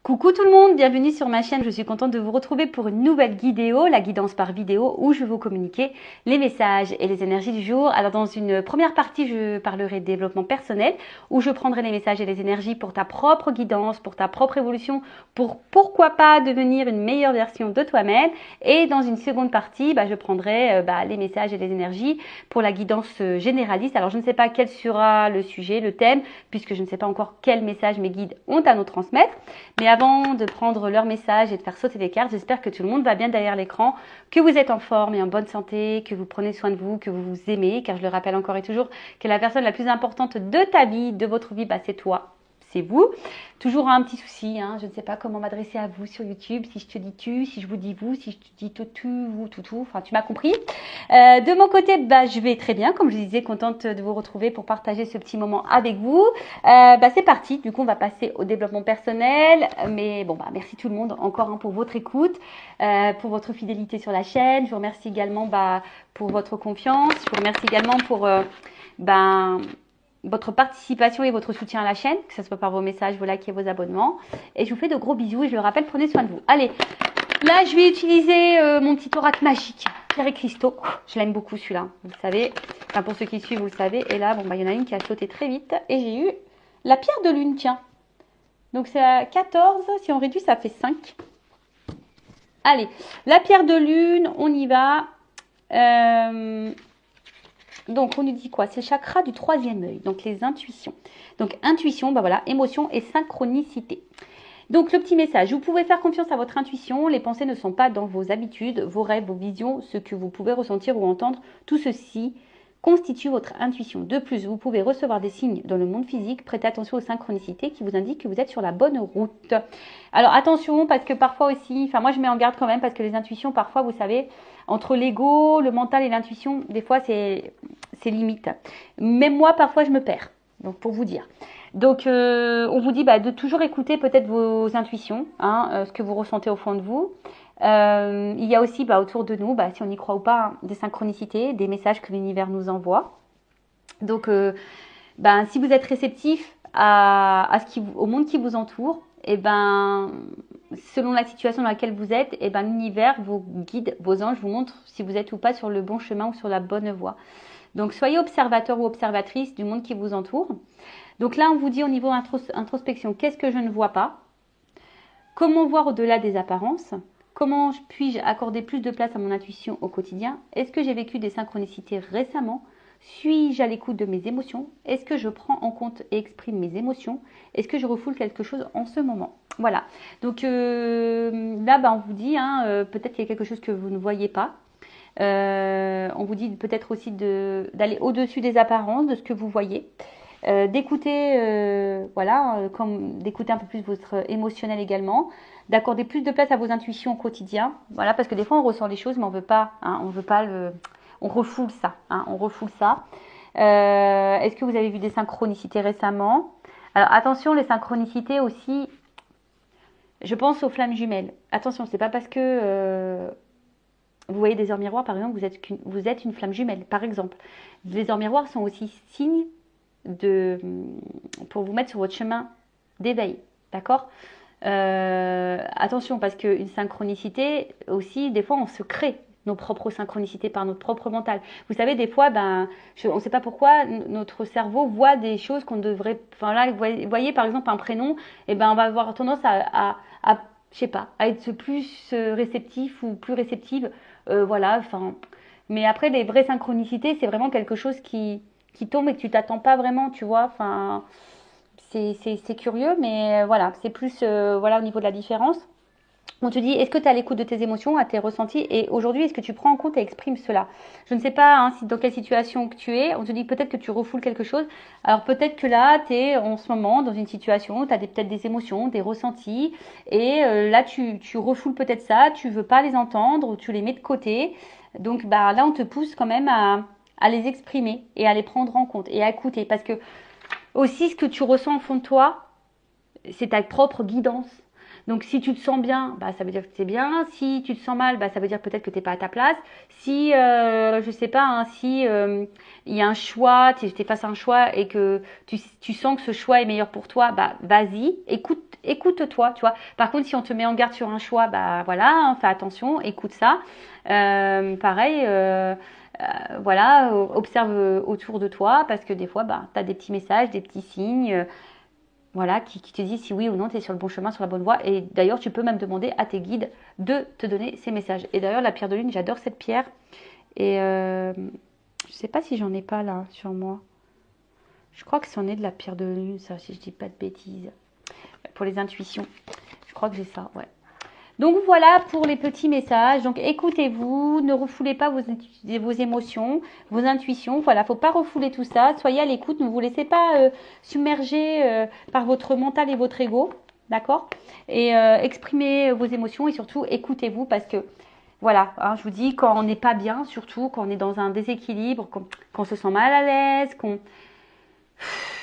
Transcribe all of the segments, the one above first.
Coucou tout le monde, bienvenue sur ma chaîne. Je suis contente de vous retrouver pour une nouvelle vidéo, la guidance par vidéo, où je vais vous communiquer les messages et les énergies du jour. Alors dans une première partie, je parlerai de développement personnel, où je prendrai les messages et les énergies pour ta propre guidance, pour ta propre évolution, pour pourquoi pas devenir une meilleure version de toi-même. Et dans une seconde partie, je prendrai les messages et les énergies pour la guidance généraliste. Alors je ne sais pas quel sera le sujet, le thème, puisque je ne sais pas encore quel message mes guides ont à nous transmettre. Mais avant de prendre leur message et de faire sauter les cartes, j'espère que tout le monde va bien derrière l'écran, que vous êtes en forme et en bonne santé, que vous prenez soin de vous, que vous vous aimez, car je le rappelle encore et toujours que la personne la plus importante de ta vie, de votre vie, c'est toi. C'est vous. Toujours un petit souci, je ne sais pas comment m'adresser à vous sur YouTube, si je te dis tu, si je vous dis vous, si je te dis tu, vous, tout, enfin tu m'as compris. De mon côté, je vais très bien, comme je disais, contente de vous retrouver pour partager ce petit moment avec vous. C'est parti, du coup on va passer au développement personnel, mais merci tout le monde encore pour votre écoute, pour votre fidélité sur la chaîne. Je vous remercie également pour votre confiance, je vous remercie également pour votre participation et votre soutien à la chaîne, que ce soit par vos messages, vos likes et vos abonnements. Et je vous fais de gros bisous et je le rappelle, prenez soin de vous. Allez, là je vais utiliser mon petit oracle magique, Pierre et Cristaux. Je l'aime beaucoup celui-là, vous le savez. Enfin pour ceux qui suivent, vous le savez. Et là, il y en a une qui a sauté très vite. Et j'ai eu la pierre de lune, tiens. Donc c'est à 14, si on réduit, ça fait 5. Allez, la pierre de lune, on y va. Donc, on nous dit quoi? C'est le chakra du troisième œil, donc les intuitions. Donc, intuition, émotion et synchronicité. Donc, le petit message, vous pouvez faire confiance à votre intuition. Les pensées ne sont pas dans vos habitudes, vos rêves, vos visions, ce que vous pouvez ressentir ou entendre. Tout ceci constitue votre intuition. De plus, vous pouvez recevoir des signes dans le monde physique. Prêtez attention aux synchronicités qui vous indiquent que vous êtes sur la bonne route. Alors, attention, parce que parfois aussi, moi je mets en garde quand même, parce que les intuitions, parfois, vous savez, entre l'ego, le mental et l'intuition, des fois, c'est limite. Même moi, parfois, je me perds. Donc, pour vous dire. Donc, on vous dit de toujours écouter peut-être vos intuitions, ce que vous ressentez au fond de vous. Il y a aussi autour de nous, si on y croit ou pas, des synchronicités, des messages que l'univers nous envoie. Donc, si vous êtes réceptif au monde qui vous entoure, selon la situation dans laquelle vous êtes, l'univers, vos guides, vos anges vous montrent si vous êtes ou pas sur le bon chemin ou sur la bonne voie. Donc, soyez observateur ou observatrice du monde qui vous entoure. Donc là, on vous dit au niveau introspection, qu'est-ce que je ne vois pas? Comment voir au-delà des apparences? Comment puis-je accorder plus de place à mon intuition au quotidien? Est-ce que j'ai vécu des synchronicités récemment? Suis-je à l'écoute de mes émotions? Est-ce que je prends en compte et exprime mes émotions? Est-ce que je refoule quelque chose en ce moment? Voilà. Donc là, on vous dit, peut-être qu'il y a quelque chose que vous ne voyez pas. On vous dit peut-être aussi d'aller au-dessus des apparences, de ce que vous voyez. D'écouter d'écouter un peu plus votre émotionnel également, d'accorder plus de place à vos intuitions au quotidien, parce que des fois on ressent les choses mais on veut pas on refoule ça, est-ce que vous avez vu des synchronicités récemment? Alors attention, les synchronicités aussi, je pense aux flammes jumelles. Attention, c'est pas parce que vous voyez des heures miroirs par exemple, vous êtes une flamme jumelle par exemple. Les heures miroirs sont aussi signes pour vous mettre sur votre chemin d'éveil, d'accord? Attention, parce qu'une synchronicité aussi, des fois on se crée nos propres synchronicités par notre propre mental. Vous savez, des fois, on ne sait pas pourquoi notre cerveau voit des choses qu'on devrait. Enfin là, vous voyez par exemple un prénom, on va avoir tendance à je sais pas, à être plus réceptif ou plus réceptive, Mais après, les vraies synchronicités, c'est vraiment quelque chose qui tombe et que tu t'attends pas vraiment, tu vois. C'est curieux, mais c'est plus au niveau de la différence. On te dit, est-ce que tu es à l'écoute de tes émotions, à tes ressentis, et aujourd'hui, est-ce que tu prends en compte et exprimes cela? Je ne sais pas dans quelle situation que tu es. On te dit peut-être que tu refoules quelque chose. Alors peut-être que là, tu es en ce moment dans une situation où tu as peut-être des émotions, des ressentis, et là, tu refoules peut-être ça, tu veux pas les entendre, ou tu les mets de côté. Donc là, on te pousse quand même à les exprimer et à les prendre en compte et à écouter. Parce que aussi, ce que tu ressens au fond de toi, c'est ta propre guidance. Donc si tu te sens bien, bah, ça veut dire que c'est bien. Si tu te sens mal, bah, ça veut dire peut-être que tu n'es pas à ta place. Si, je sais pas, hein, si il y a un choix, tu es face à un choix et que tu sens que ce choix est meilleur pour toi, bah vas-y, écoute-toi, tu vois. Par contre, si on te met en garde sur un choix, bah voilà, hein, fais attention, écoute ça. Pareil, voilà, observe autour de toi parce que des fois, bah, tu as des petits messages, des petits signes. Voilà, qui te disent si oui ou non tu es sur le bon chemin, sur la bonne voie. Et d'ailleurs, tu peux même demander à tes guides de te donner ces messages. Et d'ailleurs, la pierre de lune, j'adore cette pierre. Et je sais pas si j'en ai pas là sur moi. Je crois que c'en est de la pierre de lune, ça, si je dis pas de bêtises. Pour les intuitions. Je crois que j'ai ça, ouais. Donc voilà pour les petits messages. Donc écoutez-vous, ne refoulez pas vos émotions, vos intuitions. Voilà, faut pas refouler tout ça. Soyez à l'écoute, ne vous laissez pas submerger par votre mental et votre ego, d'accord? Et exprimez vos émotions et surtout écoutez-vous parce que voilà, hein, je vous dis quand on n'est pas bien, surtout quand on est dans un déséquilibre, quand on se sent mal à l'aise,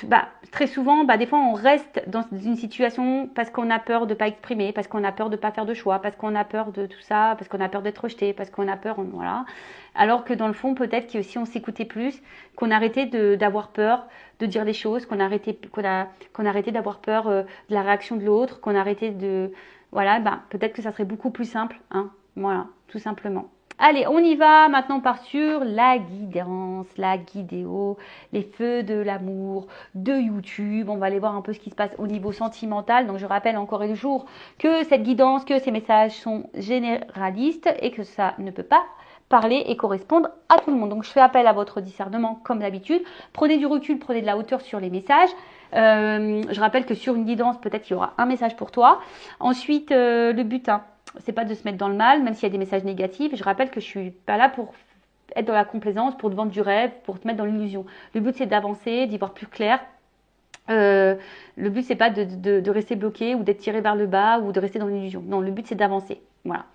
bah, très souvent, bah, des fois, on reste dans une situation parce qu'on a peur de pas exprimer, parce qu'on a peur de pas faire de choix, parce qu'on a peur de tout ça, parce qu'on a peur d'être rejeté, parce qu'on a peur, voilà. Alors que dans le fond, peut-être que si on s'écoutait plus, qu'on arrêtait d'avoir peur de dire les choses, qu'on arrêtait d'avoir peur de la réaction de l'autre, qu'on arrêtait voilà, bah, peut-être que ça serait beaucoup plus simple, hein. Voilà, tout simplement. Allez, on y va. Maintenant, on part sur la guidance, la guidéo, les feux de l'amour de YouTube. On va aller voir un peu ce qui se passe au niveau sentimental. Donc, je rappelle encore un jour que cette guidance, que ces messages sont généralistes et que ça ne peut pas parler et correspondre à tout le monde. Donc, je fais appel à votre discernement comme d'habitude. Prenez du recul, prenez de la hauteur sur les messages. Je rappelle que sur une guidance, peut-être qu'il y aura un message pour toi. Ensuite, le but, hein, c'est pas de se mettre dans le mal, même s'il y a des messages négatifs. Je rappelle que je suis pas là pour être dans la complaisance, pour te vendre du rêve, pour te mettre dans l'illusion. Le but, c'est d'avancer, d'y voir plus clair. Le but, c'est pas de rester bloqué ou d'être tiré vers le bas ou de rester dans l'illusion. Non, le but, c'est d'avancer. Voilà.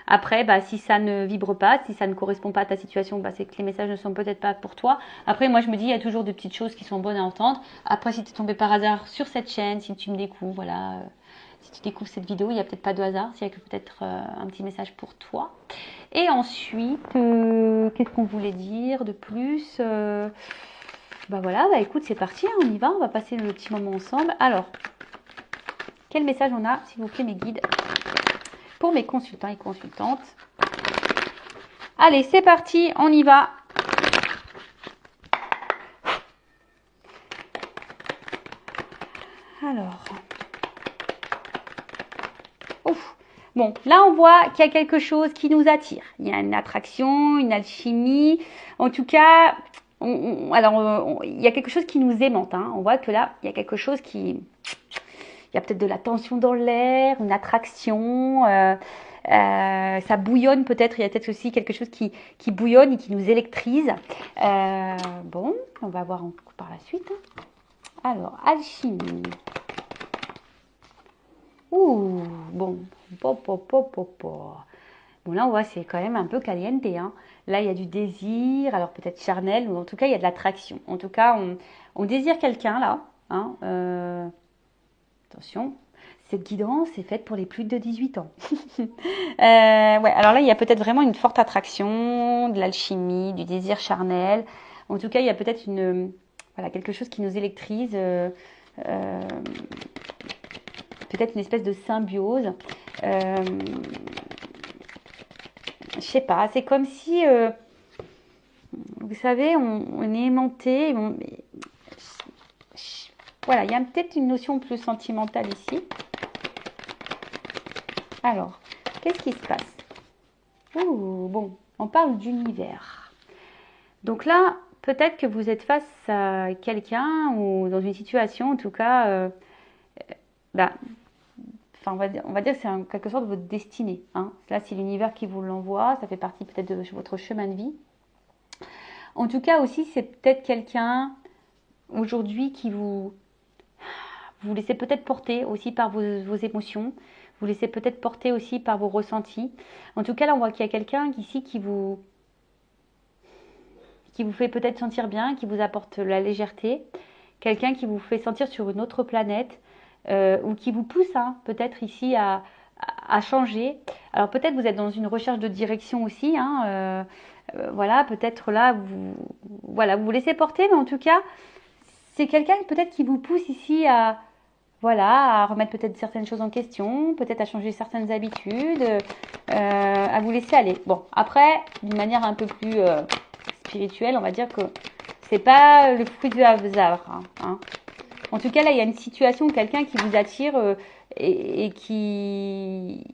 Après, bah, si ça ne vibre pas, si ça ne correspond pas à ta situation, bah, c'est que les messages ne sont peut-être pas pour toi. Après, moi, je me dis, il y a toujours des petites choses qui sont bonnes à entendre. Après, si tu es tombé par hasard sur cette chaîne, si tu me découvres, voilà, si tu découvres cette vidéo, il n'y a peut-être pas de hasard, s'il y a que peut-être un petit message pour toi. Et ensuite, qu'est-ce qu'on voulait dire de plus bah voilà, bah écoute, c'est parti, hein, on y va, on va passer le petit moment ensemble. Alors, quel message on a, s'il vous plaît, mes guides, pour mes consultants et consultantes? Allez, c'est parti, on y va. Alors, ouf. Bon, là on voit qu'il y a quelque chose qui nous attire. Il y a une attraction, une alchimie. En tout cas, il y a quelque chose qui nous aimante. Hein. On voit que là, il y a quelque chose qui... Il y a peut-être de la tension dans l'air, une attraction. Ça bouillonne peut-être. Il y a peut-être aussi quelque chose qui bouillonne et qui nous électrise. Bon, on va voir par la suite. Alors, alchimie. Ouh, bon. Bon, là, on voit c'est quand même un peu caliente. Hein. Là, il y a du désir, alors peut-être charnel, ou en tout cas, il y a de l'attraction. En tout cas, on désire quelqu'un, là. Hein, attention, cette guidance est faite pour les plus de 18 ans. Ouais, alors là, il y a peut-être vraiment une forte attraction, de l'alchimie, du désir charnel. En tout cas, il y a peut-être voilà, quelque chose qui nous électrise. Peut-être une espèce de symbiose. Je sais pas, c'est comme si, vous savez, on est aimanté. Voilà, il y a peut-être une notion plus sentimentale ici. Alors, qu'est-ce qui se passe? Ouh, bon, on parle d'univers. Donc là, peut-être que vous êtes face à quelqu'un ou dans une situation, en tout cas, bah, enfin, on va dire que c'est en quelque sorte votre destinée. Hein. Là, c'est l'univers qui vous l'envoie. Ça fait partie peut-être de votre chemin de vie. En tout cas, aussi, c'est peut-être quelqu'un aujourd'hui qui vous laissez peut-être porter aussi par vos émotions. Vous laissez peut-être porter aussi par vos ressentis. En tout cas, là, on voit qu'il y a quelqu'un ici qui vous fait peut-être sentir bien, qui vous apporte la légèreté. Quelqu'un qui vous fait sentir sur une autre planète. ou qui vous pousse hein, peut-être ici à changer. Alors peut-être vous êtes dans une recherche de direction aussi, hein, voilà, peut-être là, voilà, vous vous laissez porter, mais en tout cas, c'est quelqu'un peut-être qui vous pousse ici voilà, à remettre peut-être certaines choses en question, peut-être à changer certaines habitudes, à vous laisser aller. Bon, après, d'une manière un peu plus spirituelle, on va dire que c'est pas le fruit du hasard. Hein. En tout cas, là, il y a une situation, quelqu'un qui vous attire et qui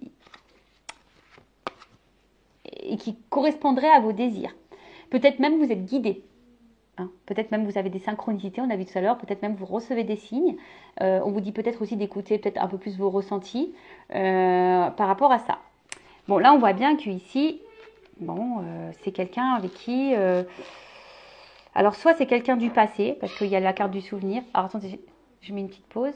correspondrait à vos désirs. Peut-être même vous êtes guidé. Hein. Peut-être même vous avez des synchronicités, on a vu tout à l'heure, peut-être même vous recevez des signes. On vous dit peut-être aussi d'écouter peut-être un peu plus vos ressentis par rapport à ça. Bon, là, on voit bien qu'ici, bon, c'est quelqu'un avec qui... alors, soit c'est quelqu'un du passé, parce qu'il y a la carte du souvenir. Alors, attendez, je mets une petite pause.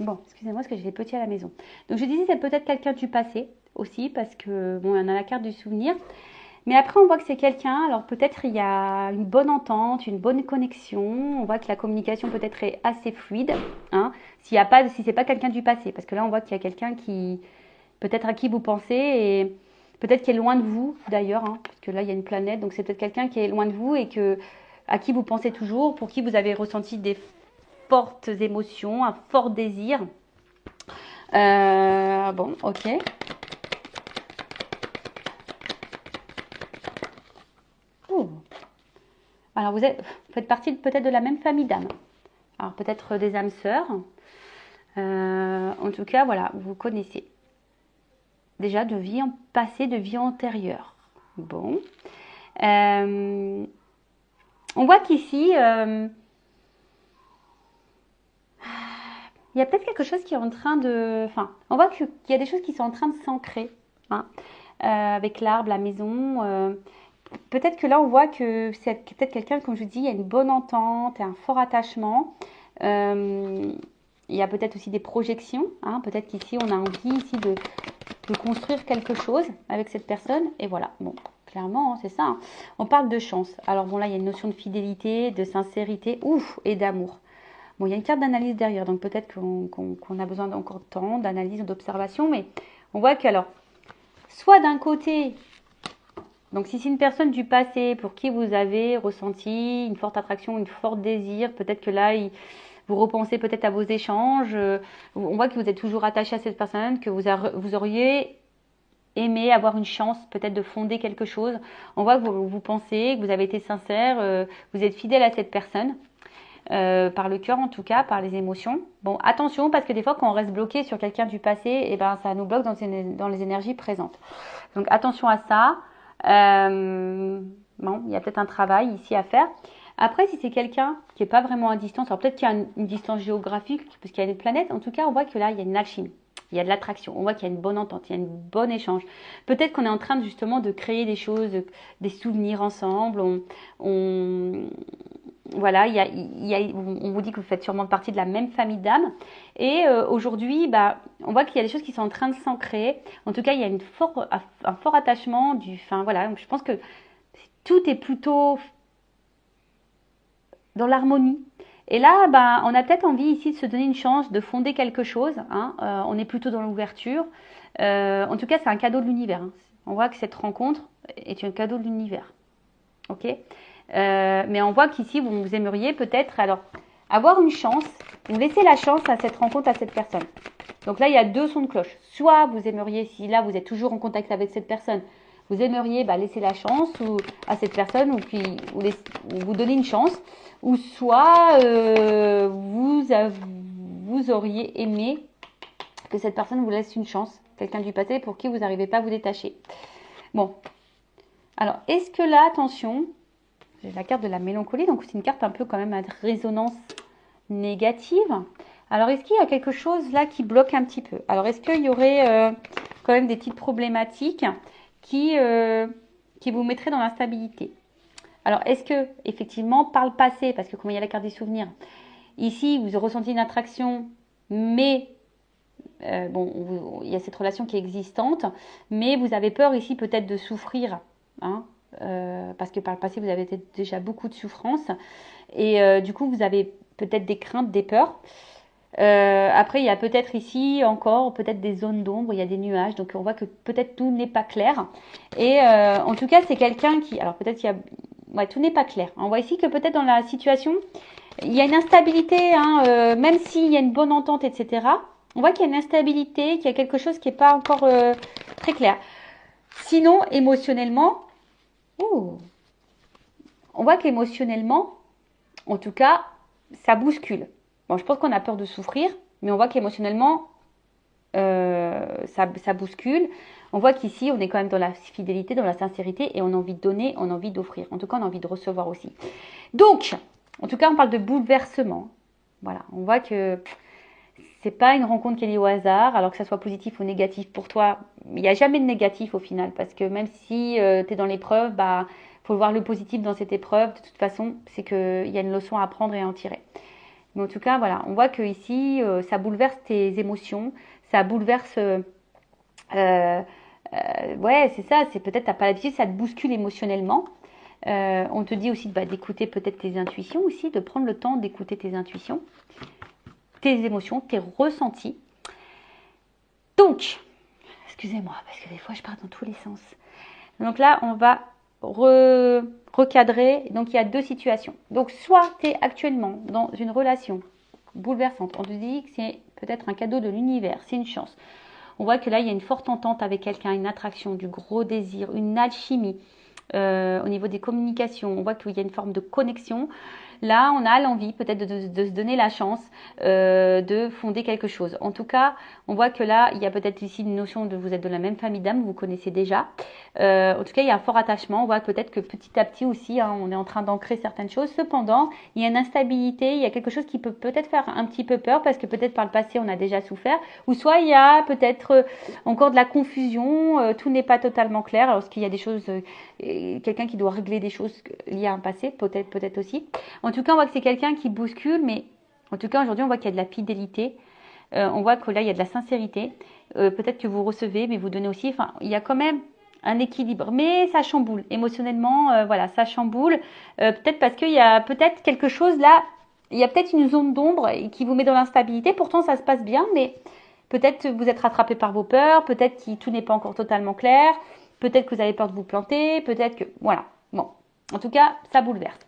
Bon, excusez-moi, parce que j'ai des petits à la maison. Donc, je disais, c'est peut-être quelqu'un du passé aussi, parce que, bon, on a la carte du souvenir. Mais après, on voit que c'est quelqu'un, alors peut-être il y a une bonne entente, une bonne connexion. On voit que la communication peut-être est assez fluide, hein, si c'est pas quelqu'un du passé. Parce que là, on voit qu'il y a quelqu'un qui, peut-être à qui vous pensez, et peut-être qui est loin de vous d'ailleurs, hein, parce que là, il y a une planète, donc c'est peut-être quelqu'un qui est loin de vous et à qui vous pensez toujours, pour qui vous avez ressenti des fortes émotions, un fort désir. Bon, ok. Alors vous faites partie peut-être de la même famille d'âmes. Alors peut-être des âmes sœurs. En tout cas, voilà, vous connaissez. Déjà de vie en passé, de vie antérieure. Bon. On voit qu'ici, il y a peut-être quelque chose qui est en train de... Enfin, on voit qu'il y a des choses qui sont en train de s'ancrer. Hein, avec l'arbre, la maison... Peut-être que là, on voit que c'est peut-être quelqu'un, comme je vous dis, il y a une bonne entente et un fort attachement. Il y a peut-être aussi des projections. Hein. Peut-être qu'ici, on a envie ici de construire quelque chose avec cette personne. Et voilà, bon, clairement, hein, c'est ça. Hein. On parle de chance. Alors bon, là, il y a une notion de fidélité, de sincérité, et d'amour. Bon, il y a une carte d'analyse derrière, donc peut-être qu'on a besoin d'encore de temps, d'analyse, d'observation. Mais on voit que, alors, soit d'un côté... Donc si c'est une personne du passé pour qui vous avez ressenti une forte attraction, une forte désir, peut-être que là, vous repensez peut-être à vos échanges, on voit que vous êtes toujours attaché à cette personne, que vous auriez aimé avoir une chance peut-être de fonder quelque chose. On voit que vous pensez, que vous avez été sincère, vous êtes fidèle à cette personne. Par le cœur en tout cas, par les émotions. Bon, attention parce que des fois quand on reste bloqué sur quelqu'un du passé, eh ben, ça nous bloque dans les énergies présentes. Donc attention à ça. Bon, il y a peut-être un travail ici à faire. Après, si c'est quelqu'un qui n'est pas vraiment à distance, alors peut-être qu'il y a une distance géographique, parce qu'il y a une planète, en tout cas, on voit que là, il y a une alchimie. Il y a de l'attraction, on voit qu'il y a une bonne entente, il y a un bon échange. Peut-être qu'on est en train justement de créer des choses, des souvenirs ensemble. Voilà, on vous dit que vous faites sûrement partie de la même famille d'âmes. Et aujourd'hui, bah, on voit qu'il y a des choses qui sont en train de s'ancrer. En tout cas, il y a un fort attachement. Enfin, voilà, je pense que tout est plutôt dans l'harmonie. Et là, bah, on a peut-être envie ici de se donner une chance de fonder quelque chose. Hein. On est plutôt dans l'ouverture. En tout cas, c'est un cadeau de l'univers. Hein. On voit que cette rencontre est un cadeau de l'univers. Ok. Mais on voit qu'ici, vous aimeriez peut-être alors avoir une chance, vous laissez la chance à cette rencontre, à cette personne. Donc là, il y a deux sons de cloche. Soit vous aimeriez, si là, vous êtes toujours en contact avec cette personne, vous aimeriez laisser la chance à cette personne ou vous donner une chance. Ou soit vous auriez aimé que cette personne vous laisse une chance. Quelqu'un du passé pour qui vous n'arrivez pas à vous détacher. Bon. Alors, est-ce que là, attention... J'ai la carte de la mélancolie, donc c'est une carte un peu quand même à résonance négative. Alors, est-ce qu'il y a quelque chose là qui bloque un petit peu? Alors, est-ce qu'il y aurait quand même des petites problématiques qui vous mettraient dans l'instabilité? Alors, est-ce que, effectivement, par le passé, parce que comme il y a la carte des souvenirs, ici, vous ressentez une attraction, mais... bon, il y a cette relation qui est existante, mais vous avez peur ici peut-être de souffrir, hein, parce que par le passé vous avez déjà beaucoup de souffrance et du coup vous avez peut-être des craintes, des peurs. Après, il y a peut-être ici encore peut-être des zones d'ombre, il y a des nuages, donc on voit que peut-être tout n'est pas clair. Et en tout cas, c'est quelqu'un qui, alors peut-être qu'il y a, ouais, tout n'est pas clair. On voit ici que peut-être dans la situation, il y a une instabilité, hein, même s'il y a une bonne entente, etc. On voit qu'il y a une instabilité, qu'il y a quelque chose qui n'est pas encore très clair. Sinon, émotionnellement, on voit qu'émotionnellement, en tout cas, ça bouscule. Bon, je pense qu'on a peur de souffrir, mais on voit qu'émotionnellement, ça bouscule. On voit qu'ici, on est quand même dans la fidélité, dans la sincérité, et on a envie de donner, on a envie d'offrir. En tout cas, on a envie de recevoir aussi. Donc, en tout cas, on parle de bouleversement. Voilà, on voit que c'est pas une rencontre qui est liée au hasard, alors que ça soit positif ou négatif pour toi. Il n'y a jamais de négatif au final, parce que même si tu es dans l'épreuve, bah, faut voir le positif dans cette épreuve. De toute façon, c'est qu'il y a une leçon à apprendre et à en tirer. Mais en tout cas, voilà, on voit que ici, ça bouleverse tes émotions, ça bouleverse. Ouais, c'est ça. C'est peut-être t'as pas l'habitude, ça te bouscule émotionnellement. On te dit aussi d'écouter peut-être tes intuitions aussi, de prendre le temps d'écouter tes intuitions, tes émotions, tes ressentis. Donc, excusez-moi, parce que des fois je pars dans tous les sens. Donc là, on va recadrer. Donc il y a deux situations. Donc soit tu es actuellement dans une relation bouleversante, on te dit que c'est peut-être un cadeau de l'univers, c'est une chance. On voit que là, il y a une forte entente avec quelqu'un, une attraction, du gros désir, une alchimie. Au niveau des communications, on voit qu'il y a une forme de connexion. Là, on a l'envie peut-être de se donner la chance de fonder quelque chose. En tout cas, on voit que là, il y a peut-être ici une notion de vous êtes de la même famille d'âme, vous connaissez déjà. En tout cas, il y a un fort attachement. On voit peut-être que petit à petit aussi, hein, on est en train d'ancrer certaines choses. Cependant, il y a une instabilité, il y a quelque chose qui peut peut-être faire un petit peu peur parce que peut-être par le passé, on a déjà souffert. Ou soit il y a peut-être encore de la confusion, tout n'est pas totalement clair. Alors, qu'il y a des choses, quelqu'un qui doit régler des choses liées à un passé, peut-être aussi. En tout cas, on voit que c'est quelqu'un qui bouscule, mais en tout cas, aujourd'hui, on voit qu'il y a de la fidélité. On voit que là, il y a de la sincérité. Peut-être que vous recevez, mais vous donnez aussi. Enfin, il y a quand même un équilibre. Mais ça chamboule. Émotionnellement, voilà, ça chamboule. Peut-être parce qu'il y a peut-être quelque chose là. Il y a peut-être une zone d'ombre qui vous met dans l'instabilité. Pourtant, ça se passe bien, mais peut-être vous êtes rattrapé par vos peurs. Peut-être que tout n'est pas encore totalement clair. Peut-être que vous avez peur de vous planter. Peut-être que... Voilà. Bon. En tout cas, ça bouleverse.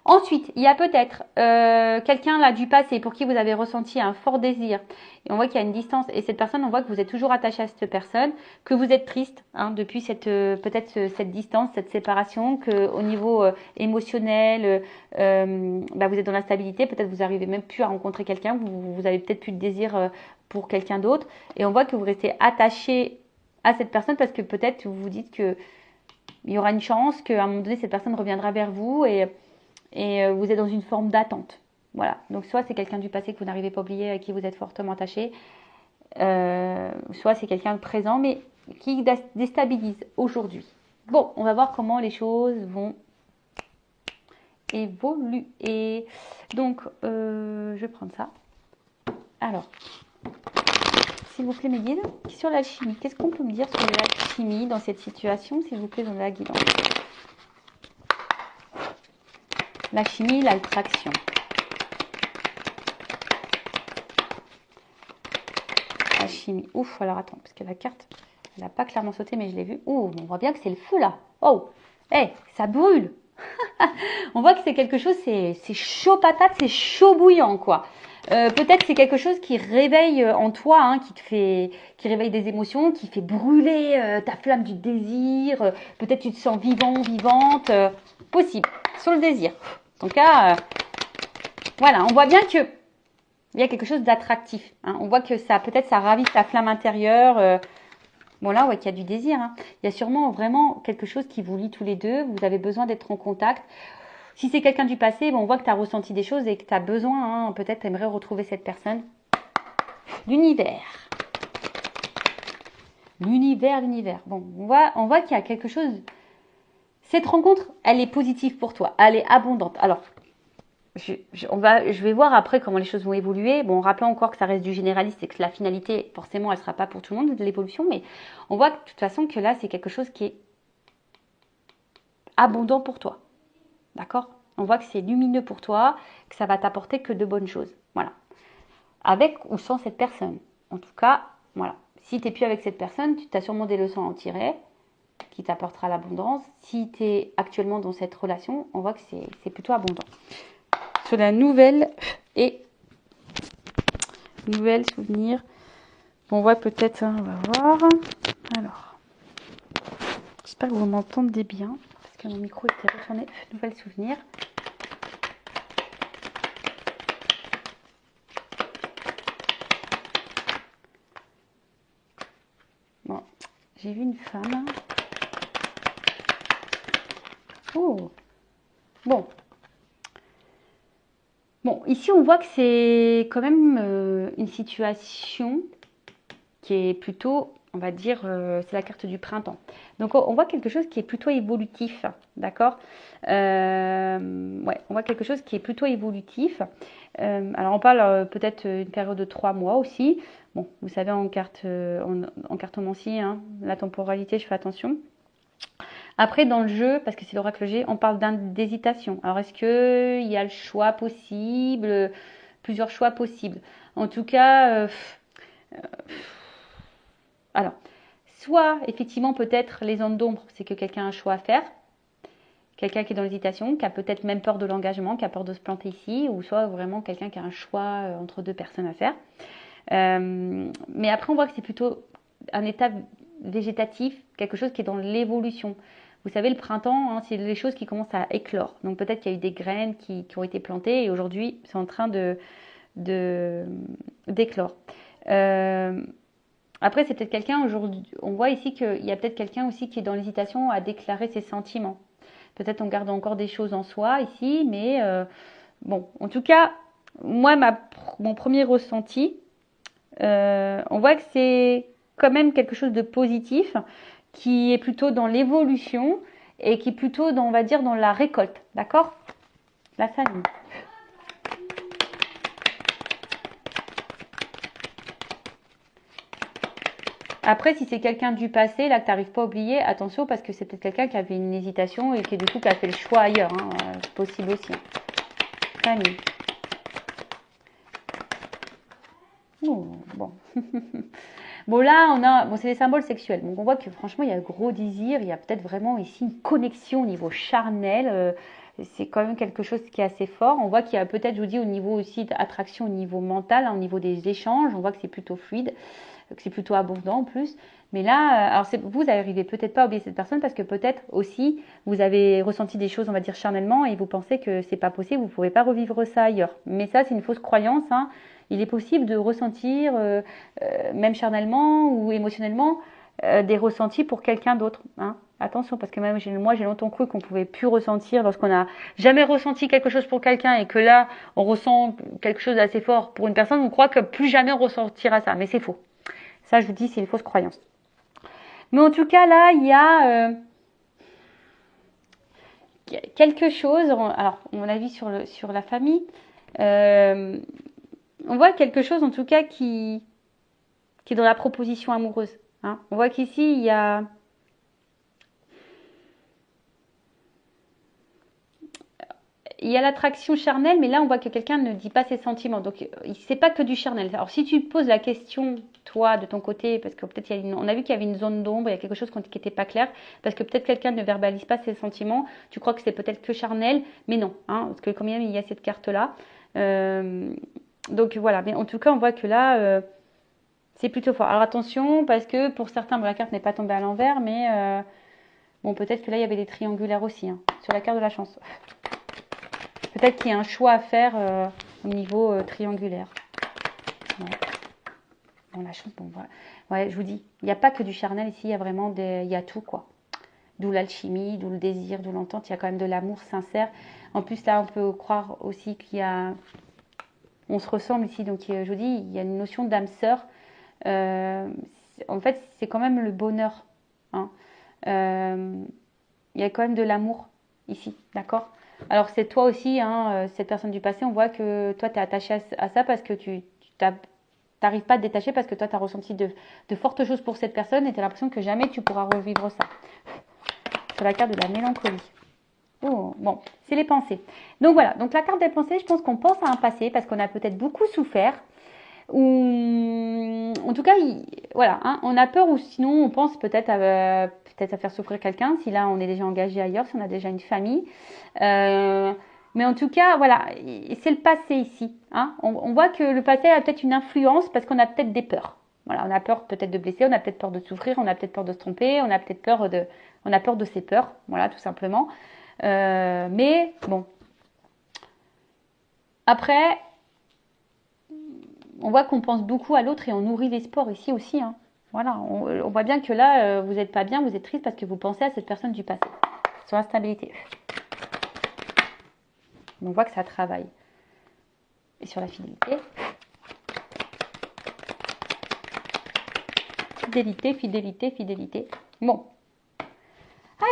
Ensuite, il y a peut-être quelqu'un là du passé pour qui vous avez ressenti un fort désir. Et on voit qu'il y a une distance. Et cette personne, on voit que vous êtes toujours attaché à cette personne, que vous êtes triste hein, depuis peut-être cette distance, cette séparation, que au niveau émotionnel, vous êtes dans l'instabilité. Peut-être vous n'arrivez même plus à rencontrer quelqu'un. Vous avez peut-être plus de désir pour quelqu'un d'autre. Et on voit que vous restez attaché à cette personne parce que peut-être vous vous dites que il y aura une chance qu'à un moment donné cette personne reviendra vers vous et vous êtes dans une forme d'attente. Voilà. Donc soit c'est quelqu'un du passé que vous n'arrivez pas à oublier, à qui vous êtes fortement attaché, soit c'est quelqu'un de présent, mais qui déstabilise aujourd'hui. Bon, on va voir comment les choses vont évoluer. Donc, je vais prendre ça. Alors, s'il vous plaît mes guides, sur l'alchimie, qu'est-ce qu'on peut me dire sur l'alchimie dans cette situation, s'il vous plaît, dans la guidance? L'alchimie, l'attraction. Alchimie. Ouf, alors attends, parce que la carte, elle n'a pas clairement sauté, mais je l'ai vue. Ouh, on voit bien que c'est le feu là. Oh, hey, ça brûle. On voit que c'est quelque chose, c'est chaud patate, c'est chaud bouillant, quoi. Peut-être c'est quelque chose qui réveille en toi, hein, qui réveille des émotions, qui fait brûler ta flamme du désir. Peut-être tu te sens vivant, vivante. Possible, sur le désir. En tout cas, voilà, on voit bien que il y a quelque chose d'attractif. Hein. On voit que ça, peut-être, ça ravive ta flamme intérieure. Bon, là, on voit qu'il y a du désir. Hein. Il y a sûrement vraiment quelque chose qui vous lie tous les deux. Vous avez besoin d'être en contact. Si c'est quelqu'un du passé, bon, on voit que tu as ressenti des choses et que tu as besoin, hein, peut-être, tu aimerais retrouver cette personne. L'univers. L'univers. Bon, on voit qu'il y a quelque chose. Cette rencontre, elle est positive pour toi. Elle est abondante. Alors, je vais voir après comment les choses vont évoluer. Bon, rappelons encore que ça reste du généraliste et que la finalité, forcément, elle ne sera pas pour tout le monde de l'évolution. Mais on voit que, de toute façon que là, c'est quelque chose qui est abondant pour toi. D'accord? On voit que c'est lumineux pour toi, que ça va t'apporter que de bonnes choses. Voilà. Avec ou sans cette personne. En tout cas, voilà. Si tu n'es plus avec cette personne, tu as sûrement des leçons à en tirer qui t'apportera l'abondance. Si tu es actuellement dans cette relation, on voit que c'est plutôt abondant. Sur la nouvelle souvenir, on voit peut-être, on va voir. Alors, j'espère que vous m'entendez bien, parce que mon micro était retourné. Nouvelle souvenir. Bon, j'ai vu une femme. Oh, bon. Bon, ici on voit que c'est quand même une situation qui est plutôt, on va dire, c'est la carte du printemps. Donc on voit quelque chose qui est plutôt évolutif, d'accord. Ouais, on voit quelque chose qui est plutôt évolutif. Alors on parle peut-être une période de 3 mois aussi. Bon, vous savez en cartomancie, hein, la temporalité, je fais attention. Après, dans le jeu, parce que c'est l'oracle G, on parle d'hésitation. Alors, est-ce qu'il y a le choix possible, plusieurs choix possibles? En tout cas, alors, soit effectivement, peut-être les zones d'ombre, c'est que quelqu'un a un choix à faire, quelqu'un qui est dans l'hésitation, qui a peut-être même peur de l'engagement, qui a peur de se planter ici, ou soit vraiment quelqu'un qui a un choix entre deux personnes à faire. Mais après, on voit que c'est plutôt un état végétatif, quelque chose qui est dans l'évolution. Vous savez, le printemps, hein, c'est les choses qui commencent à éclore. Donc peut-être qu'il y a eu des graines qui ont été plantées et aujourd'hui, c'est en train d'éclore. Après, c'est peut-être quelqu'un aujourd'hui. On voit ici qu'il y a peut-être quelqu'un aussi qui est dans l'hésitation à déclarer ses sentiments. Peut-être on garde encore des choses en soi ici, mais bon, en tout cas, moi, mon premier ressenti, on voit que c'est quand même quelque chose de positif qui est plutôt dans l'évolution et qui est plutôt, on va dire, dans la récolte. D'accord? La famille. Après, si c'est quelqu'un du passé, là, que tu n'arrives pas à oublier, attention, parce que c'est peut-être quelqu'un qui avait une hésitation et qui, du coup, qui a fait le choix ailleurs. Hein. C'est possible aussi. Famille. Oh, bon. Bon, là, bon, c'est les symboles sexuels. Donc, on voit que franchement, il y a un gros désir. Il y a peut-être vraiment ici une connexion au niveau charnel. C'est quand même quelque chose qui est assez fort. On voit qu'il y a peut-être, je vous dis, au niveau aussi d'attraction, au niveau mental, au niveau des échanges. On voit que c'est plutôt fluide, que c'est plutôt abondant en plus. Mais là, alors vous n'arrivez peut-être pas à oublier cette personne parce que peut-être aussi vous avez ressenti des choses, on va dire charnellement, et vous pensez que c'est pas possible, vous ne pouvez pas revivre ça ailleurs. Mais ça, c'est une fausse croyance. Hein. Il est possible de ressentir, même charnellement ou émotionnellement, des ressentis pour quelqu'un d'autre. Hein. Attention, parce que même moi, j'ai longtemps cru qu'on pouvait plus ressentir lorsqu'on n'a jamais ressenti quelque chose pour quelqu'un et que là, on ressent quelque chose d'assez fort pour une personne, on croit que plus jamais on ressentira ça. Mais c'est faux. Ça, je vous dis, c'est une fausse croyance. Mais en tout cas, là, il y a quelque chose. Alors, on l'a vu sur la famille. On voit quelque chose, en tout cas, qui est dans la proposition amoureuse. Hein. On voit qu'ici, il y a l'attraction charnelle, mais là, on voit que quelqu'un ne dit pas ses sentiments. Donc, c'est pas que du charnel. Alors, si tu poses la question, toi, de ton côté, parce que peut-être on a vu qu'il y avait une zone d'ombre, il y a quelque chose qui n'était pas clair, parce que peut-être quelqu'un ne verbalise pas ses sentiments, tu crois que c'est peut-être que charnel, mais non, hein, parce que combien il y a cette carte-là. Donc, voilà. Mais en tout cas, on voit que là, c'est plutôt fort. Alors, attention, parce que pour certains, bon, la carte n'est pas tombée à l'envers, mais bon, peut-être que là, il y avait des triangulaires aussi, hein, sur la carte de la chance. Peut-être qu'il y a un choix à faire au niveau triangulaire. Ouais. Bon, la chance, bon, voilà. Ouais, je vous dis, il n'y a pas que du charnel ici, il y a vraiment il y a tout, quoi. D'où l'alchimie, d'où le désir, d'où l'entente, il y a quand même de l'amour sincère. En plus, là, on peut croire aussi qu'il y a... On se ressemble ici, donc je vous dis, il y a une notion d'âme sœur. En fait, c'est quand même le bonheur. Hein. Il y a quand même de l'amour ici, d'accord? Alors c'est toi aussi, hein, cette personne du passé, on voit que toi tu es attaché à ça parce que tu n'arrives pas à te détacher parce que toi tu as ressenti de fortes choses pour cette personne et tu as l'impression que jamais tu pourras revivre ça. Sur la carte de la mélancolie. Oh, bon, c'est les pensées. Donc voilà, donc la carte des pensées, je pense qu'on pense à un passé parce qu'on a peut-être beaucoup souffert. Ou en tout cas, voilà, hein, on a peur ou sinon on pense peut-être à faire souffrir quelqu'un si là on est déjà engagé ailleurs, si on a déjà une famille. Mais en tout cas, voilà, c'est le passé ici. Hein. On voit que le passé a peut-être une influence parce qu'on a peut-être des peurs. Voilà, on a peur peut-être de blesser, on a peut-être peur de souffrir, on a peut-être peur de se tromper, on a peur de ses peurs. Voilà, tout simplement. Mais bon, après, on voit qu'on pense beaucoup à l'autre et on nourrit l'espoir ici aussi. Hein. Voilà, on voit bien que là, vous n'êtes pas bien, vous êtes triste parce que vous pensez à cette personne du passé, sur l'instabilité. On voit que ça travaille. Et sur la fidélité. Fidélité, fidélité, fidélité. Bon.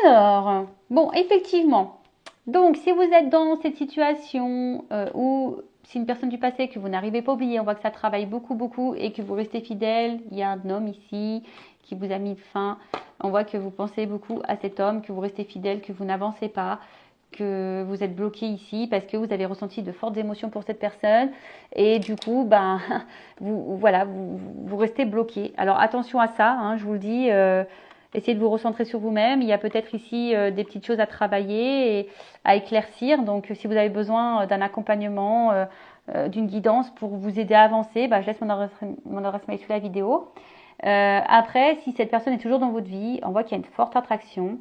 Alors, bon, effectivement. Donc, si vous êtes dans cette situation où c'est une personne du passé que vous n'arrivez pas à oublier, on voit que ça travaille beaucoup, beaucoup et que vous restez fidèle. Il y a un homme ici qui vous a mis fin. On voit que vous pensez beaucoup à cet homme, que vous restez fidèle, que vous n'avancez pas, que vous êtes bloqué ici parce que vous avez ressenti de fortes émotions pour cette personne et du coup, ben, vous restez bloqué. Alors attention à ça, hein, je vous le dis. Essayez de vous recentrer sur vous-même. Il y a peut-être ici des petites choses à travailler et à éclaircir. Donc, si vous avez besoin d'un accompagnement, d'une guidance pour vous aider à avancer, bah, je laisse mon adresse mail sous la vidéo. Après, si cette personne est toujours dans votre vie, on voit qu'il y a une forte attraction.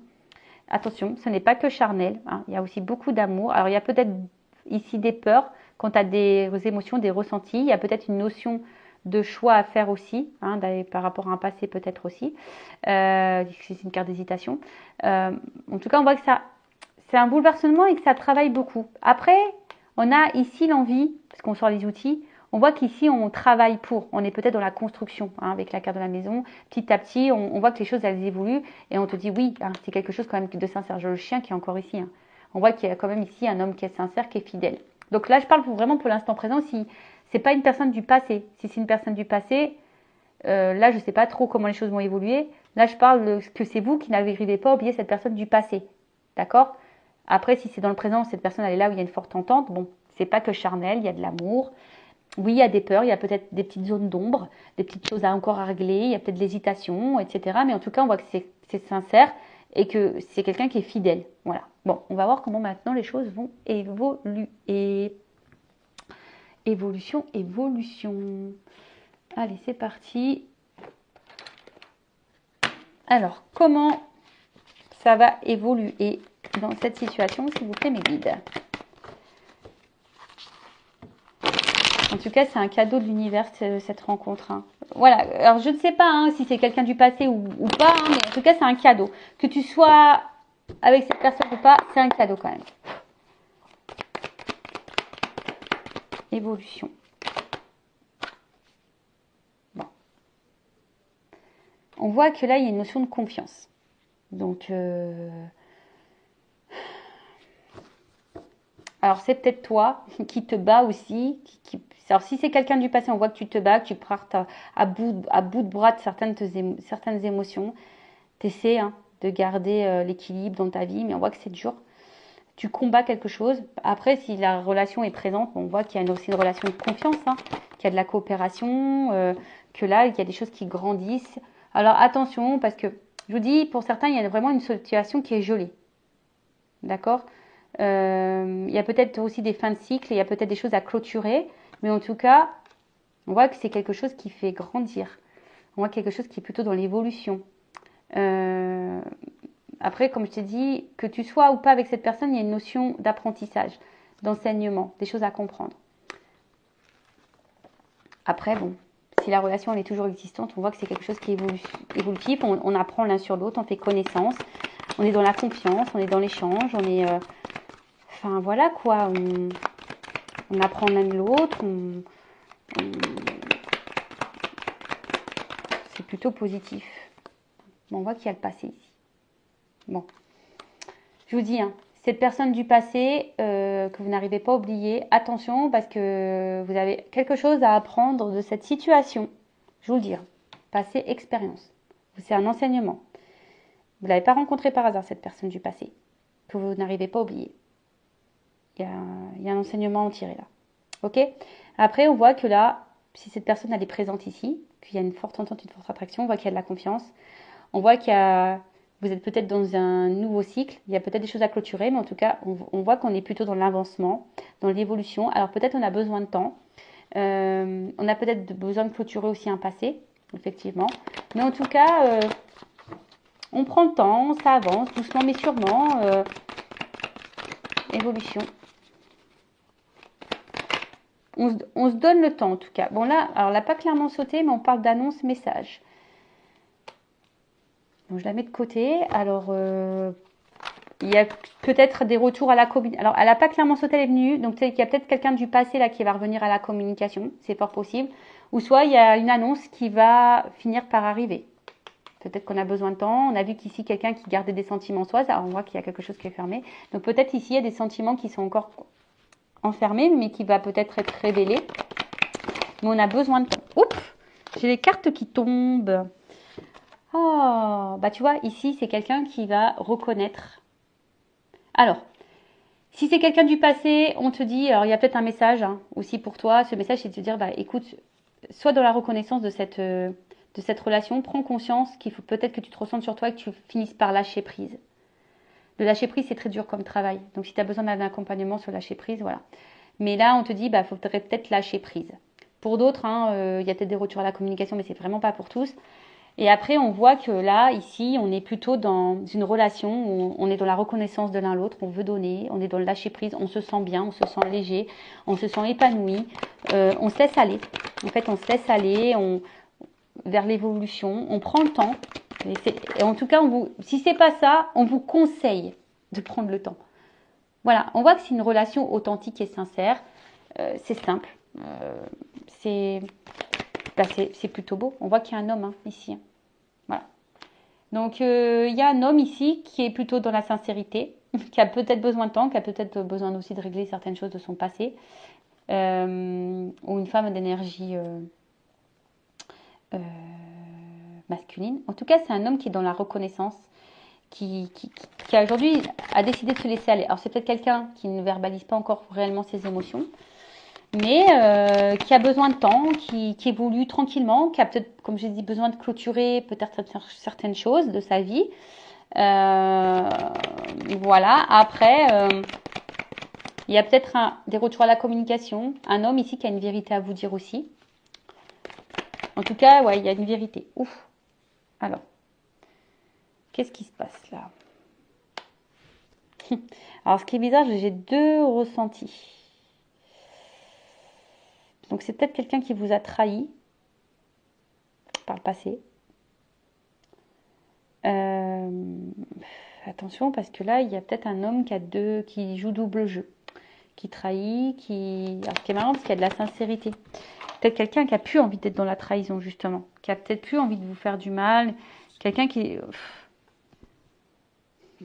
Attention, ce n'est pas que charnel. Hein, il y a aussi beaucoup d'amour. Alors, il y a peut-être ici des peurs quant à des émotions, des ressentis. Il y a peut-être une notion de choix à faire aussi, hein, par rapport à un passé peut-être aussi. C'est une carte d'hésitation. En tout cas, on voit que c'est un bouleversement et que ça travaille beaucoup. Après, on a ici l'envie, parce qu'on sort les outils, on voit qu'ici on travaille pour, on est peut-être dans la construction, hein, avec la carte de la maison. Petit à petit, on voit que les choses elles évoluent et on te dit oui, hein, c'est quelque chose quand même de sincère. J'ai le chien qui est encore ici. Hein. On voit qu'il y a quand même ici un homme qui est sincère, qui est fidèle. Donc là, je parle vraiment pour l'instant présent. Si c'est pas une personne du passé, si c'est une personne du passé, là je sais pas trop comment les choses vont évoluer. Là, je parle que c'est vous qui n'arrivez pas à oublier cette personne du passé, d'accord? Après, si c'est dans le présent, cette personne elle est là où il y a une forte entente. Bon, c'est pas que charnel, il y a de l'amour. Oui, il y a des peurs, il y a peut-être des petites zones d'ombre, des petites choses encore à régler, il y a peut-être de l'hésitation, etc. Mais en tout cas, on voit que c'est sincère et que c'est quelqu'un qui est fidèle. Voilà. Bon, on va voir comment maintenant les choses vont évoluer. Évolution, évolution. Allez, c'est parti. Alors, comment ça va évoluer dans cette situation, s'il vous plaît, mes guides? En tout cas, c'est un cadeau de l'univers, cette rencontre. Hein. Voilà. Alors, je ne sais pas hein, si c'est quelqu'un du passé ou pas, hein, mais en tout cas, c'est un cadeau. Que tu sois avec cette personne ou pas, c'est un cadeau quand même. Évolution. Bon. On voit que là, il y a une notion de confiance. Donc, alors, c'est peut-être toi qui te bats aussi. Alors, si c'est quelqu'un du passé, on voit que tu te bats, que tu partes à bout de bras de certaines émotions. Tu essaies hein, de garder l'équilibre dans ta vie, mais on voit que c'est dur. Tu combats quelque chose. Après, si la relation est présente, on voit qu'il y a aussi une relation de confiance, hein, qu'il y a de la coopération, que là, il y a des choses qui grandissent. Alors, attention, parce que, je vous dis, pour certains, il y a vraiment une situation qui est gelée. D'accord ? Il y a peut-être aussi des fins de cycle, il y a peut-être des choses à clôturer, mais en tout cas, on voit que c'est quelque chose qui fait grandir. On voit quelque chose qui est plutôt dans l'évolution. Après, comme je t'ai dit, que tu sois ou pas avec cette personne, il y a une notion d'apprentissage, d'enseignement, des choses à comprendre. Après, bon, si la relation elle est toujours existante, on voit que c'est quelque chose qui est évolutif, on apprend l'un sur l'autre, on fait connaissance, on est dans la confiance, on est dans l'échange, on est... Enfin, voilà quoi, on apprend l'un de l'autre, c'est plutôt positif. Bon, on voit qu'il y a le passé ici. Bon, je vous dis, hein, cette personne du passé que vous n'arrivez pas à oublier, attention parce que vous avez quelque chose à apprendre de cette situation. Je vous le dis, hein, passé, expérience. C'est un enseignement. Vous ne l'avez pas rencontré par hasard, cette personne du passé. que vous n'arrivez pas à oublier. Il y a un enseignement à en tirer là. Ok? Après, on voit que là, si cette personne elle est présente ici, qu'il y a une forte entente, une forte attraction, on voit qu'il y a de la confiance. On voit vous êtes peut-être dans un nouveau cycle. Il y a peut-être des choses à clôturer, mais en tout cas, on voit qu'on est plutôt dans l'avancement, dans l'évolution. Alors peut-être on a besoin de temps. On a peut-être besoin de clôturer aussi un passé, effectivement. Mais en tout cas, on prend le temps, ça avance doucement mais sûrement. Évolution. On se donne le temps en tout cas. Bon là, alors elle n'a pas clairement sauté, mais on parle d'annonce message. Donc je la mets de côté. Alors il y a peut-être des retours à la communication. Alors elle n'a pas clairement sauté, elle est venue. Donc il y a peut-être quelqu'un du passé là qui va revenir à la communication. C'est fort possible. Ou soit il y a une annonce qui va finir par arriver. Peut-être qu'on a besoin de temps. On a vu qu'ici quelqu'un qui gardait des sentiments en soi. Alors on voit qu'il y a quelque chose qui est fermé. Donc peut-être ici il y a des sentiments qui sont encore enfermé, mais qui va peut-être être révélé. Mais on a besoin de temps. Oups, j'ai les cartes qui tombent. Oh, bah tu vois, ici, c'est quelqu'un qui va reconnaître. Alors, si c'est quelqu'un du passé, on te dit, alors il y a peut-être un message aussi pour toi. Ce message, c'est de te dire, bah écoute, sois dans la reconnaissance de cette relation. Prends conscience qu'il faut peut-être que tu te ressentes sur toi et que tu finisses par lâcher prise. Le lâcher prise, c'est très dur comme travail. Donc, si tu as besoin d'un accompagnement sur lâcher prise, voilà. Mais là, on te dit, bah, faudrait peut-être lâcher prise. Pour d'autres, y a peut-être des retours à la communication, mais c'est vraiment pas pour tous. Et après, on voit que là, ici, on est plutôt dans une relation où on est dans la reconnaissance de l'un l'autre, on veut donner, on est dans le lâcher prise, on se sent bien, on se sent léger, on se sent épanoui, on se laisse aller. En fait, on se laisse aller vers l'évolution, on prend le temps. Et en tout cas, si c'est pas ça, on vous conseille de prendre le temps. Voilà, on voit que c'est une relation authentique et sincère. C'est simple. C'est plutôt beau. On voit qu'il y a un homme ici. Voilà. Donc, il y a un homme ici qui est plutôt dans la sincérité, qui a peut-être besoin de temps, qui a peut-être besoin aussi de régler certaines choses de son passé. Ou une femme d'énergie masculine. En tout cas, c'est un homme qui est dans la reconnaissance, qui aujourd'hui a décidé de se laisser aller. Alors c'est peut-être quelqu'un qui ne verbalise pas encore réellement ses émotions, mais qui a besoin de temps, qui évolue tranquillement, qui a peut-être, comme j'ai dit, besoin de clôturer peut-être certaines choses de sa vie. Voilà, après, il y a peut-être des retours à la communication, un homme ici qui a une vérité à vous dire aussi. En tout cas, ouais, il y a une vérité. Ouf. Alors, qu'est-ce qui se passe là? Alors, ce qui est bizarre, j'ai deux ressentis. Donc, c'est peut-être quelqu'un qui vous a trahi par le passé. Attention, parce que là, il y a peut-être un homme qui joue double jeu, qui trahit, Alors, ce qui est marrant, c'est qu'il y a de la sincérité. Peut-être quelqu'un qui a plus envie d'être dans la trahison, justement, qui a peut-être plus envie de vous faire du mal, quelqu'un qui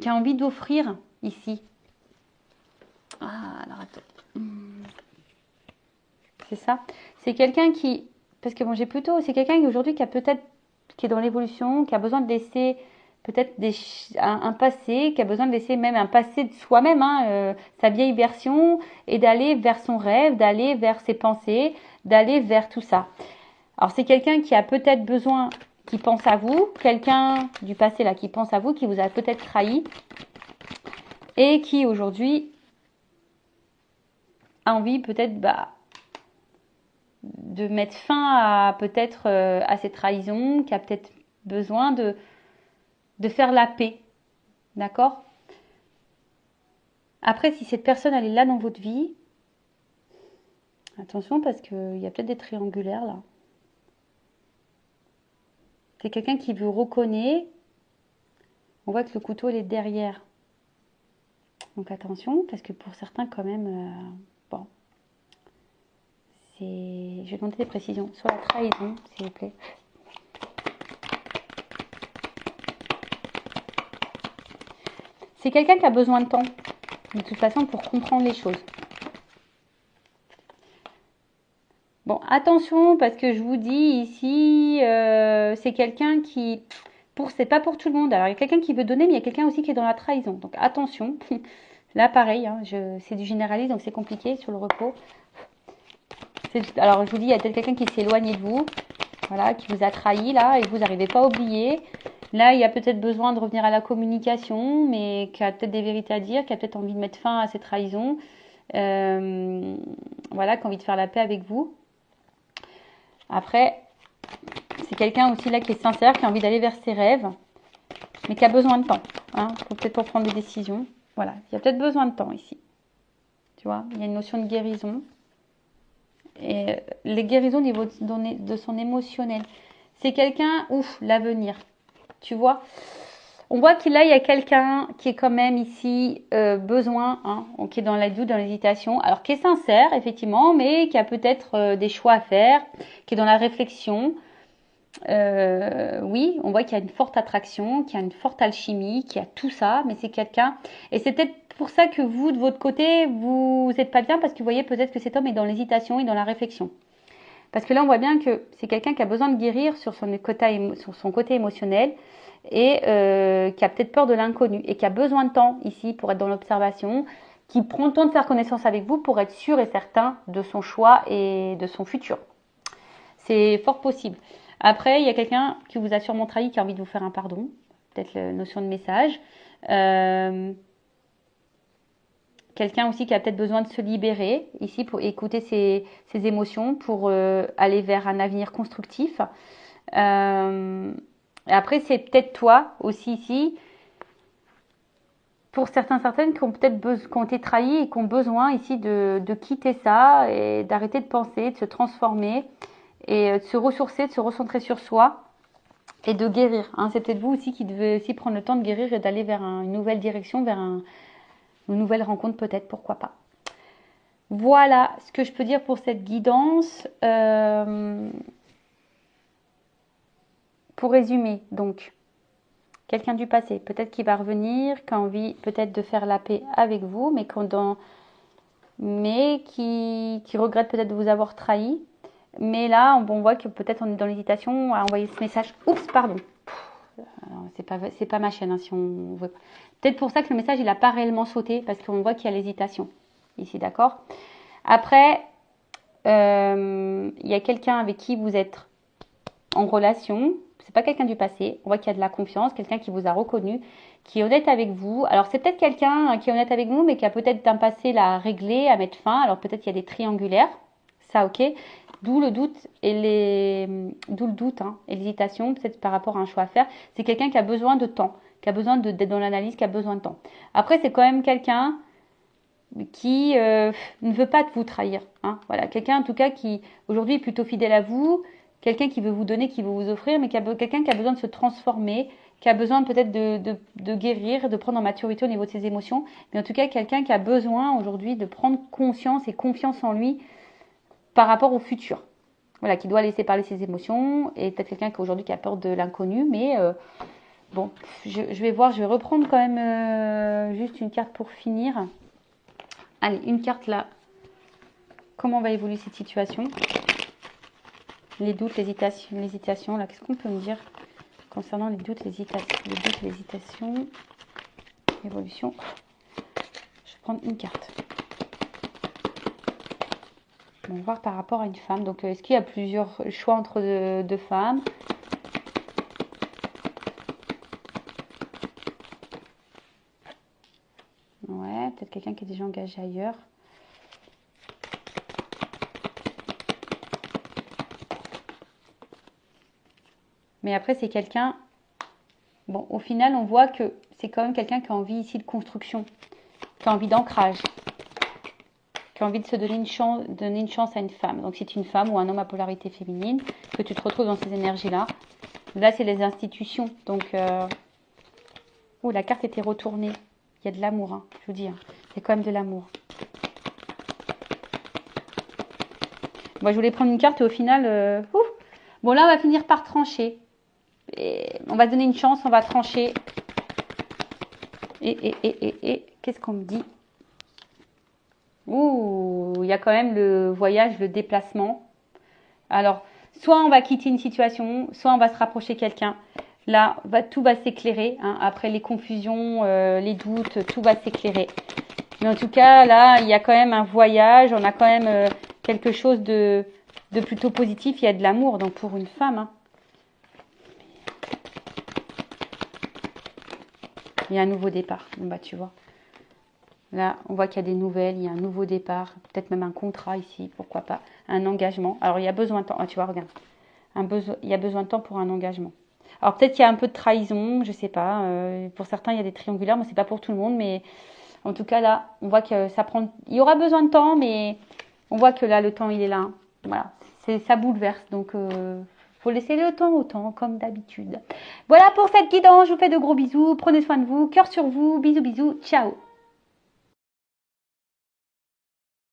a envie d'offrir ici. Ah, alors attends. C'est ça. C'est quelqu'un qui, parce que bon, c'est quelqu'un qui aujourd'hui qui est dans l'évolution, qui a besoin de laisser peut-être un passé, qui a besoin de laisser même un passé de soi-même, sa vieille version, et d'aller vers son rêve, d'aller vers ses pensées, d'aller vers tout ça. Alors c'est quelqu'un qui a peut-être besoin, qui pense à vous, quelqu'un du passé là qui pense à vous, qui vous a peut-être trahi, et qui aujourd'hui a envie peut-être de mettre fin à peut-être à ces trahisons, qui a peut-être besoin de faire la paix. D'accord? Après, si cette personne elle est là dans votre vie, attention parce qu'il y a peut-être des triangulaires là. C'est quelqu'un qui vous reconnaît. On voit que le couteau il est derrière. Donc attention, parce que pour certains quand même, bon. Je vais demander des précisions. Sur la trahison, s'il vous plaît. C'est quelqu'un qui a besoin de temps, de toute façon, pour comprendre les choses. Bon, attention, parce que je vous dis ici, c'est quelqu'un qui c'est pas pour tout le monde. Alors, il y a quelqu'un qui veut donner, mais il y a quelqu'un aussi qui est dans la trahison. Donc, attention. Là, pareil, hein, c'est du généraliste, donc c'est compliqué sur le repos. Alors, je vous dis, il y a peut-être quelqu'un qui s'est éloigné de vous, voilà, qui vous a trahi, là, et vous n'arrivez pas à oublier. Là, il y a peut-être besoin de revenir à la communication, mais qui a peut-être des vérités à dire, qui a peut-être envie de mettre fin à ces trahisons. Voilà, qui a envie de faire la paix avec vous. Après, c'est quelqu'un aussi là qui est sincère, qui a envie d'aller vers ses rêves, mais qui a besoin de temps, hein, peut-être pour prendre des décisions. Voilà, il y a peut-être besoin de temps ici. Tu vois, il y a une notion de guérison. Et les guérisons au niveau de son émotionnel. C'est quelqu'un, ouf, l'avenir. Tu vois, on voit qu'il là, il y a quelqu'un qui est quand même ici besoin, hein, qui est dans la doute, dans l'hésitation. Alors, qui est sincère, effectivement, mais qui a peut-être des choix à faire, qui est dans la réflexion. Oui, on voit qu'il y a une forte attraction, qu'il y a une forte alchimie, qu'il y a tout ça, mais c'est quelqu'un. Et c'est peut-être pour ça que vous, de votre côté, vous n'êtes pas bien, parce que vous voyez peut-être que cet homme est dans l'hésitation et dans la réflexion. Parce que là, on voit bien que c'est quelqu'un qui a besoin de guérir sur son côté émotionnel et qui a peut-être peur de l'inconnu et qui a besoin de temps ici pour être dans l'observation, qui prend le temps de faire connaissance avec vous pour être sûr et certain de son choix et de son futur. C'est fort possible. Après, il y a quelqu'un qui vous a sûrement trahi, qui a envie de vous faire un pardon. Peut-être la notion de message. Quelqu'un aussi qui a peut-être besoin de se libérer ici pour écouter ses émotions, pour aller vers un avenir constructif. Et après, c'est peut-être toi aussi ici, pour certaines qui ont peut-être qui ont été trahies et qui ont besoin ici de quitter ça et d'arrêter de penser, de se transformer et de se ressourcer, de se recentrer sur soi et de guérir. Hein. C'est peut-être vous aussi qui devez aussi prendre le temps de guérir et d'aller vers une nouvelle direction, vers une nouvelle rencontre peut-être, pourquoi pas. Voilà ce que je peux dire pour cette guidance. Pour résumer, donc, quelqu'un du passé, peut-être qui va revenir, qui a envie peut-être de faire la paix avec vous, mais qui regrette peut-être de vous avoir trahi. Mais là, on voit que peut-être on est dans l'hésitation à envoyer ce message. Oups, pardon. C'est pas ma chaîne, hein, si on veut. Peut-être pour ça que le message, il n'a pas réellement sauté, parce qu'on voit qu'il y a l'hésitation. Ici, d'accord. Après, il y a quelqu'un avec qui vous êtes en relation. C'est pas quelqu'un du passé. On voit qu'il y a de la confiance, quelqu'un qui vous a reconnu, qui est honnête avec vous. Alors, c'est peut-être quelqu'un qui est honnête avec vous, mais qui a peut-être d'un passé à régler, à mettre fin. Alors, peut-être qu'il y a des triangulaires. Ça, ok. D'où le doute et l'hésitation, peut-être par rapport à un choix à faire. C'est quelqu'un qui a besoin de temps, qui a besoin d'être dans l'analyse, qui a besoin de temps. Après, c'est quand même quelqu'un qui ne veut pas vous trahir. Hein. Voilà, quelqu'un en tout cas qui aujourd'hui est plutôt fidèle à vous, quelqu'un qui veut vous donner, qui veut vous offrir, mais quelqu'un qui a besoin de se transformer, qui a besoin peut-être de guérir, de prendre en maturité au niveau de ses émotions, mais en tout cas quelqu'un qui a besoin aujourd'hui de prendre conscience et confiance en lui par rapport au futur. Voilà, qui doit laisser parler ses émotions, et peut-être quelqu'un qui aujourd'hui qui a peur de l'inconnu, mais bon, je vais voir, je vais reprendre quand même juste une carte pour finir. Allez, une carte là. Comment va évoluer cette situation? Les doutes, l'hésitation, là, qu'est-ce qu'on peut me dire concernant les doutes, l'hésitation, évolution? Je vais prendre une carte. On va voir par rapport à une femme. Donc, est-ce qu'il y a plusieurs choix entre deux femmes? Ouais, peut-être quelqu'un qui est déjà engagé ailleurs. Mais après, c'est quelqu'un... Bon, au final, on voit que c'est quand même quelqu'un qui a envie ici de construction, qui a envie d'ancrage, qui a envie de se donner une chance à une femme. Donc, si c'est une femme ou un homme à polarité féminine, que tu te retrouves dans ces énergies-là. Là, c'est les institutions. Donc, oh, la carte était retournée. Il y a de l'amour, hein, je vous dis. Hein. Il y a quand même de l'amour. Moi, je voulais prendre une carte et au final... Bon, là, on va finir par trancher. Et on va donner une chance, on va trancher. Et qu'est-ce qu'on me dit? Ouh, il y a quand même le voyage, le déplacement. Alors, soit on va quitter une situation, soit on va se rapprocher de quelqu'un. Là, tout va s'éclairer. Hein. Après les confusions, les doutes, tout va s'éclairer. Mais en tout cas, là, il y a quand même un voyage. On a quand même quelque chose de plutôt positif. Il y a de l'amour, donc pour une femme. Hein. Il y a un nouveau départ. Bon, bah, tu vois. Là, on voit qu'il y a des nouvelles. Il y a un nouveau départ. Peut-être même un contrat ici. Pourquoi pas. Un engagement. Alors, il y a besoin de temps. Ah, tu vois, regarde. Il y a besoin de temps pour un engagement. Alors, peut-être qu'il y a un peu de trahison. Je sais pas. Pour certains, il y a des triangulaires. Mais c'est pas pour tout le monde. Mais en tout cas, là, on voit que ça prend... Il y aura besoin de temps, mais on voit que là, le temps, il est là. Voilà, ça bouleverse. Donc, faut laisser le temps au temps, comme d'habitude. Voilà pour cette guidance. Je vous fais de gros bisous. Prenez soin de vous. Cœur sur vous. Bisous, bisous. Ciao.